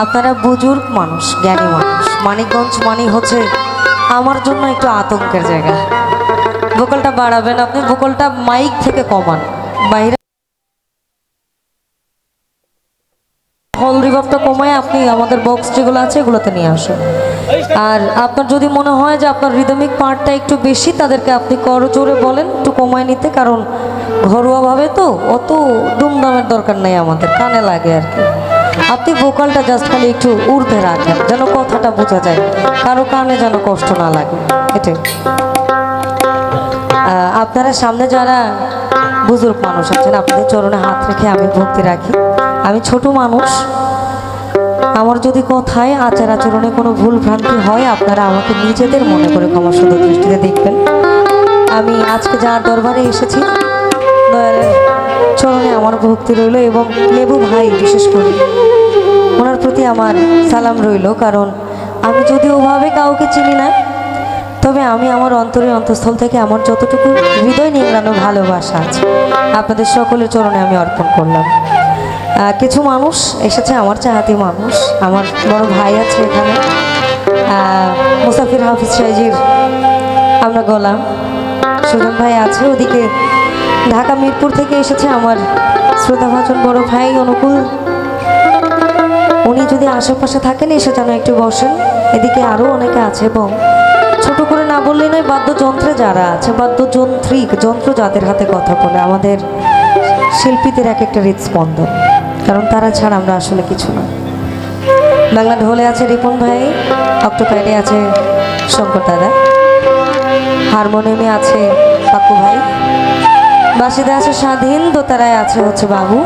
আপনারা বুজুর্গ মানুষ, জ্ঞানী মানুষ। মানিকগঞ্জ মানে হচ্ছে আমার জন্য একটু আতঙ্কের জায়গা। ভোকালটা বাড়াবেন আপনি, ভোকালটা মাইক থেকে কমান, বাইরে হল রিভাবটা কমায় আপনি আমাদের বক্স যেগুলো আছে এগুলোতে নিয়ে আসুন। আর আপনার যদি মনে হয় যে আপনার রিদমিক পার্টটা একটু বেশি, তাদেরকে আপনি করজোরে বলেন একটু কমায় নিতে, কারণ ঘরোয়াভাবে তো অত দুমদামের দরকার নেই, আমাদের কানে লাগে আর কি। আপনি ভোকালটা জাস্ট খালি একটু ঊর্ধ্বে রাখেন, যেন কথাটা বোঝা যায়, কারো কানে যেন কষ্ট না লাগে, এটাই। আপনারা সামনে যারা বুজুর্গ মানুষ আছেন, আপনাদের চরণে হাত রেখে আমি ভক্তি রাখি। আমি ছোট মানুষ, আমার যদি কথায় আচার আচরণে কোনো ভুল ভ্রান্তি হয়, আপনারা আমাকে নিজেদের মনে করে ক্ষমা সুন্দর দৃষ্টিতে দেখবেন। আমি আজকে যার দরবারে এসেছি, দয়ালের চরণে আমার ভক্তি রইল, এবং লেবু ভাই বিশেষ করে ওনার প্রতি আমার সালাম রইল। কারণ আমি যদি ওভাবে কাউকে চিনি না, তবে আমি আমার অন্তরের অন্তঃস্থল থেকে আমার যতটুকু হৃদয় নিংড়ানো ভালোবাসা আছে, আপনাদের সকলের চরণে আমি অর্পণ করলাম। কিছু মানুষ এসেছে, আমার চাহাতি মানুষ, আমার বড় ভাই আছে এখানে, মুসাফির হাফিজ সাইজির আমরা গোলাম, সুজন ভাই আছে ওদিকে, ঢাকা মিরপুর থেকে এসেছে আমার শ্রোতাভাজন বড় ভাই অনুকূল। উনি যদি আশেপাশে থাকেন এসে যেন একটু বসেন। এদিকে আরও অনেকে আছে, এবং ছোট করে না বললেই নয়, বাদ্যযন্ত্রে যারা আছে, বাদ্যযন্ত্রিক যন্ত্র যাদের হাতে কথা বলে, আমাদের শিল্পীদের এক একটা হৃদস্পন্দন, কারণ তারা ছাড়া আমরা আসলে কিছু না। বাংলা ঢোলে আছে রিপন ভাই, অক্টোপ্যাডে আছে শঙ্কর দাদা, হারমোনিয়ামে আছে পাকু ভাই, বাঁশিতে আছে স্বাধীন, দোতারায় আছে হচ্ছে বাবু,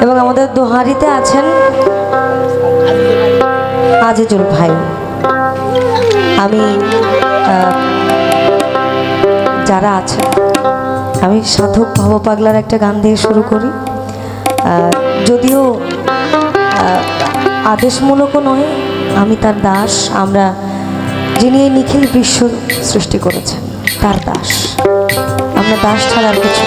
এবং আমাদের দোহারিতে আছেন আজিজুল ভাই। আমি যারা আছে, আমি সাধক ভব পাগলার একটা গান দিয়ে শুরু করি, যদিও আদেশমূলকও নয়, আমি তার দাস। আমরা যিনি এই নিখিল বিশ্ব সৃষ্টি করেছেন তার দাস, আমরা দাস ছাড়া আর কিছু।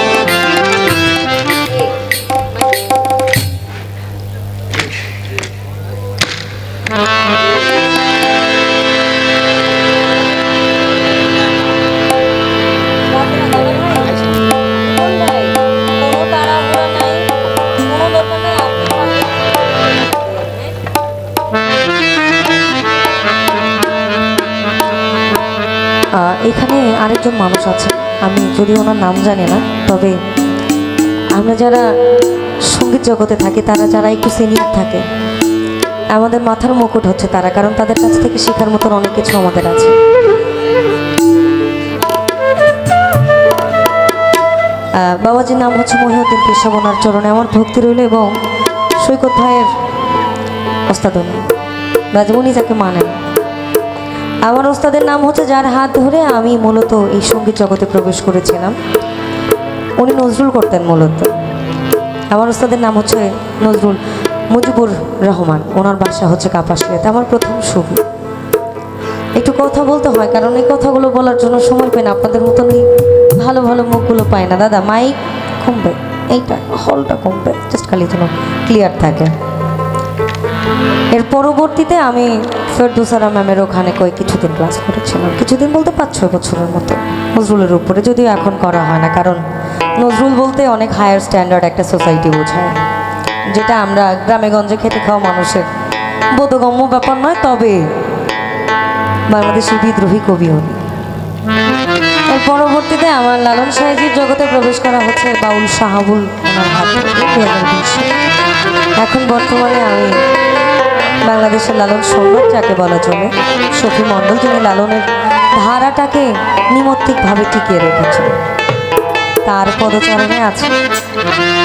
এখানে আরেকজন মানুষ আছে, আমি যদি ওনার নাম জানি না, তবে আমরা যারা সঙ্গীত জগতে থাকি, তারা যারা একটু সিনিয়র থাকে, আমাদের মাথার মুকুট হচ্ছে তারা, কারণ তাদের কাছ থেকে শেখার মতন অনেক কিছু আমাদের আছে। বাবাজির নাম হচ্ছে মহিউদ্দিন কেশব, ওনার চরণে আমার ভক্তি রইল, এবং সৈকত ভাইয়ের ওস্তাদ উনি যাকে মানেন। আমার ওস্তাদের নাম হচ্ছে, যার হাত ধরে আমি মূলত এই সঙ্গীত জগতে প্রবেশ করেছিলাম। উনি নজরুল করতেন মূলত। আমার ওস্তাদের নাম হচ্ছে নজরুল মুজিবুর রহমান, ওনার বাসা হচ্ছে কাপাসিয়াতে। আমার প্রথম শুরু একটু কথা বলতে হয়, কারণ এই কথাগুলো বলার জন্য সময় পাই না, আপনাদের মতন ভালো ভালো মুখগুলো পায় না। দাদা মাইক কমবে, এইটা হলটা কমবে, জাস্ট খালি যেন ক্লিয়ার থাকে। এর পরবর্তীতে আমি ফেরদৌসারা ম্যামের ওখানে কিছুদিন ক্লাস করেছিলাম, কিছুদিন বলতে 5-6 বছরের মতো, নজরুলের উপরে, যদিও এখন করা হয় না, কারণ নজরুল বলতে অনেক হায়ার স্ট্যান্ডার্ড একটা সোসাইটি বোঝায়, যেটা আমরা গ্রামে গঞ্জে খেটে খাওয়া মানুষের বোধগম্য ব্যাপার নয়। তবে বাংলাদেশের বিদ্রোহী কবি উনি। এর পরবর্তীতে আমার লালন সাহেজির জগতে প্রবেশ করা হচ্ছে বাউল শাহাবুল, ওনার হাত থেকে 2020। এখন বর্তমানে আমি বাংলাদেশের লালন সম্রাট যাকে বলা চলে, শফি মণ্ডল, যিনি লালনের ধারাটাকে নিমত্তিকভাবে টিকিয়ে রেখেছেন, তার পদচরণে আছে,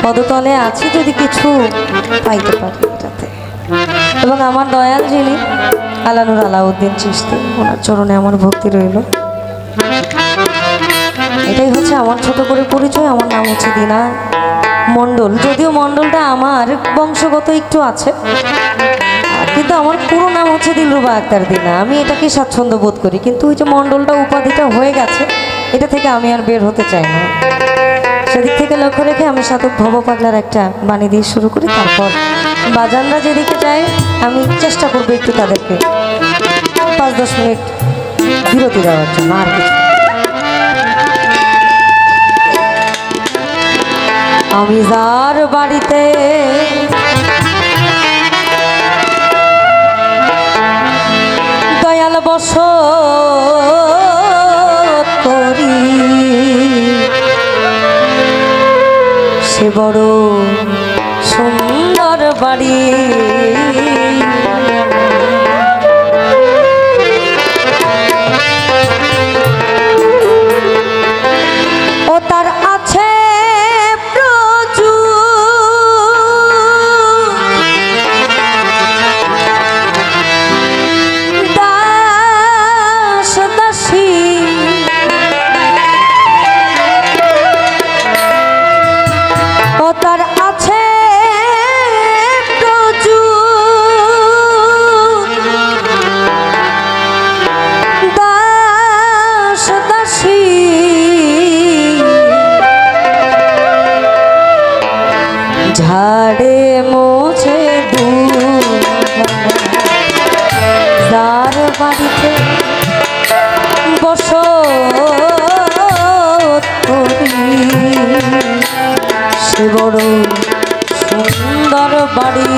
পদতলে আছি, যদি কিছু পাইতে পারি এটাতে। এবং আমার দয়াল যিনি আলানুর আলাউদ্দিন চিশতি, ওনার চরণে আমার ভক্তি রইল। এটাই হচ্ছে আমার ছোট করে পরিচয়। আমার নাম হচ্ছে দিনা মণ্ডল, যদিও মণ্ডলটা আমার বংশগত একটু আছে, কিন্তু আমার পুরো নাম হচ্ছে দিলরুবা আক্তার দিনা। আমি এটাকে স্বাচ্ছন্দ্য বোধ করি, কিন্তু ওই যে মণ্ডলটা উপাধিটা হয়ে গেছে, এটা থেকে আমি আর বের হতে চাই না। সেদিক থেকে লক্ষ্য রেখে আমি সাধক ভব পাগলার একটা বাণী দিয়ে শুরু করি, তারপর বাজানরা যেদিকে যায় আমি চেষ্টা করবো একটু তাদেরকে 5-10 মিনিট বিরতি দেওয়ার জন্য, আর কিছু। আমি যার বাড়িতে দয়াল বসত করি, সে বড় সুন্দর বাড়ি। ও তার আছে ঝাড়ে মোছে যার বাড়িতে বসত করি, সে বড় সুন্দর বাড়ি।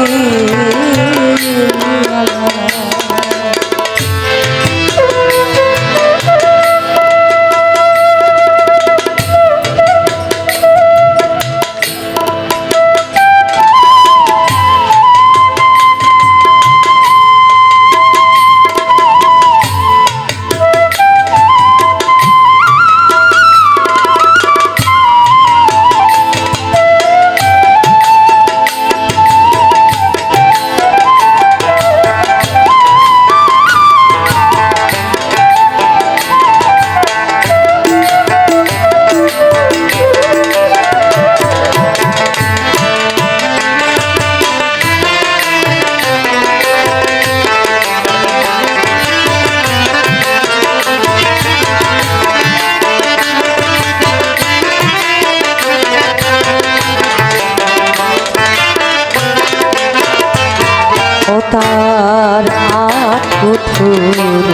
ও তার আট কুঠুর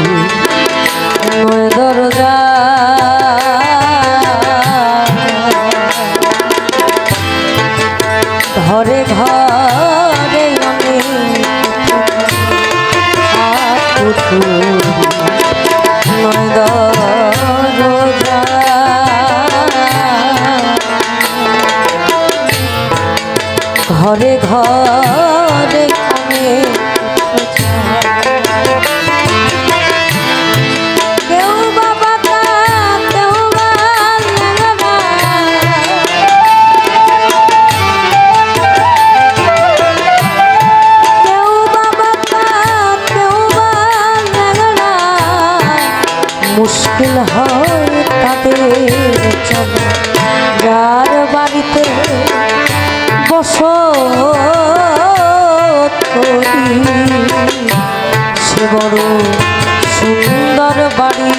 নয় দরজা, ঘরে ঘরে আমি আট কুঠুর নয় দরজা, ঘরে ঘরে কেউ বাবা কেউ কেউ বাবা কেউ মুশকিল হয় তাদের চলা, যার বাড়িতে বসত করি, সে বড় সুন্দর বাড়ি।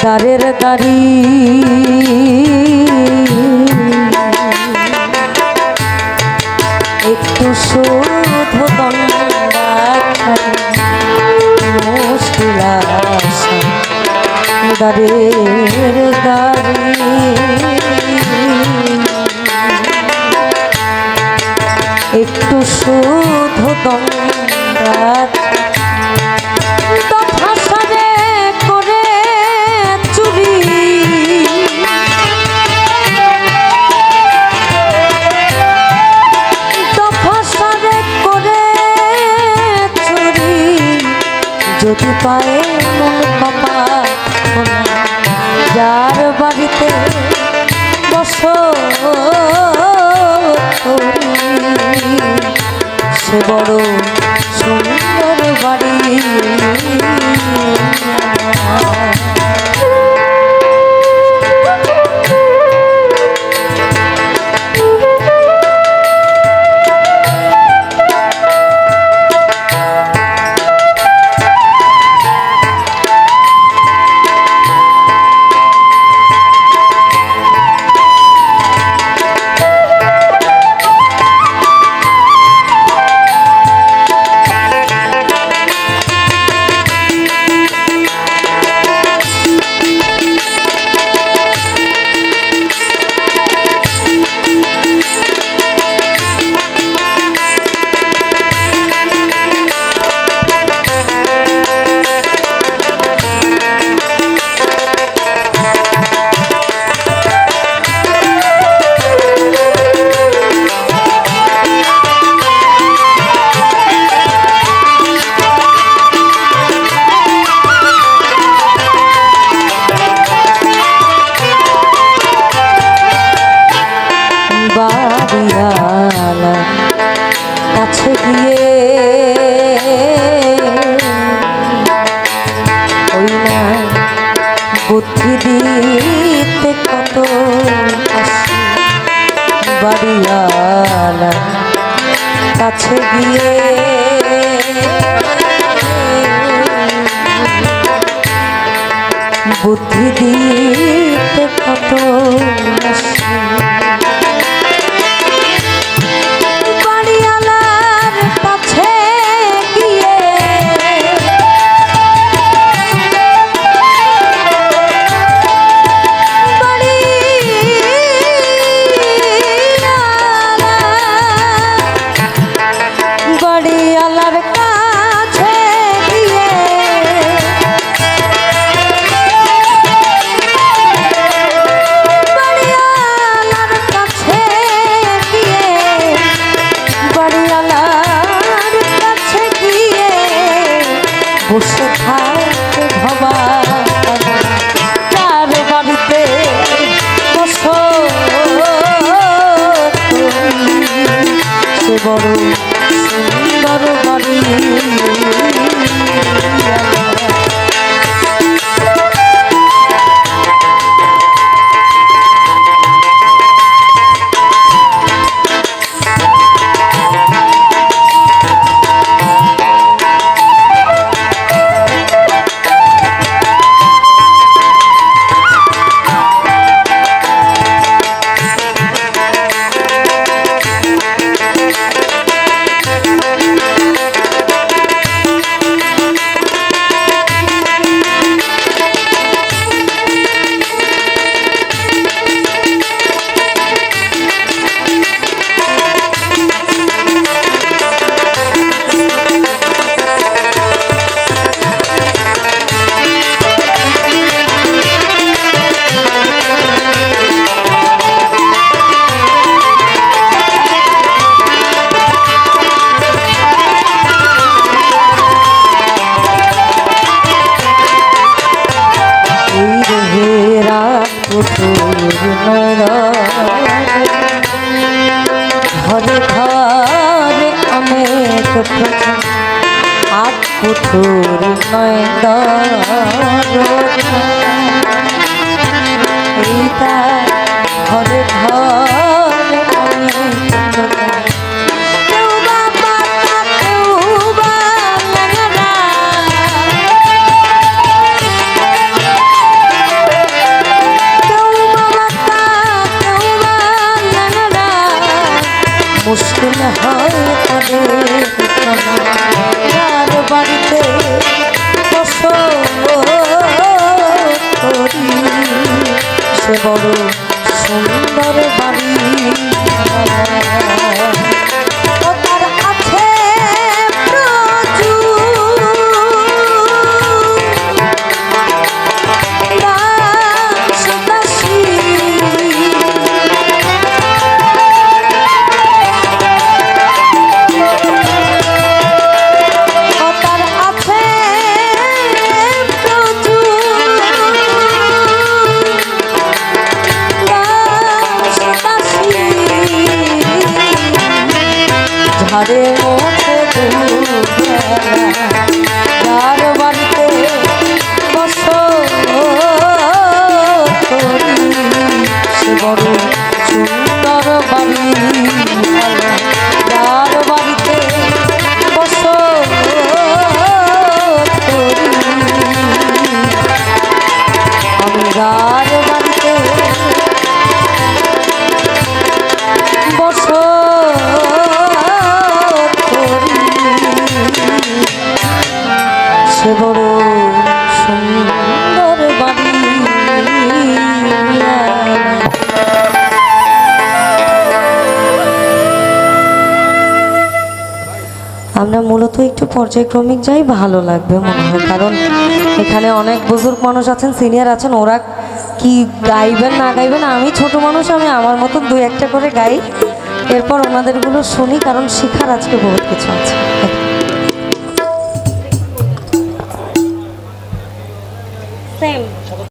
দারের দাড়ি একটু শুধু মুশকিল দারের দাড়ি একটু শুধু দণ্ডাত যদি পায়ে মন পাপা যার বাড়িতে বসো সে বড় সুন্দর বাড়ি কাছে গিয়ে ওই না বুদ্ধি দিতে কত আসি বাড়িওয়ালা কাছে গিয়ে বুদ্ধি দিতে কত আসি বসে থাকতে ভবা তার বাড়িতে বসো সে বড় সুন্দর বাড়ি ঘরে ঘরে অনেক আট পুতুর এইটা ঘরে ঘরে মুশকিল হয় তাদের বাড়িতে বসো সে বড় সুন্দর বাড়ি তার আছে সে বড় সুন্দর বাড়ি। আমরা মূলত একটু পর্যায়ক্রমিক যাই, ভালো লাগবে মনে হয়, কারণ এখানে অনেক বুজুর্গ মানুষ আছেন, সিনিয়র আছেন, ওরা কি গাইবেন না গাইবেন, আমি ছোট মানুষ, আমি আমার মতো দুই একটা করে গাই, এরপর ওনাদেরগুলো শুনি, কারণ শেখার আজকে বহুত কিছু আছে।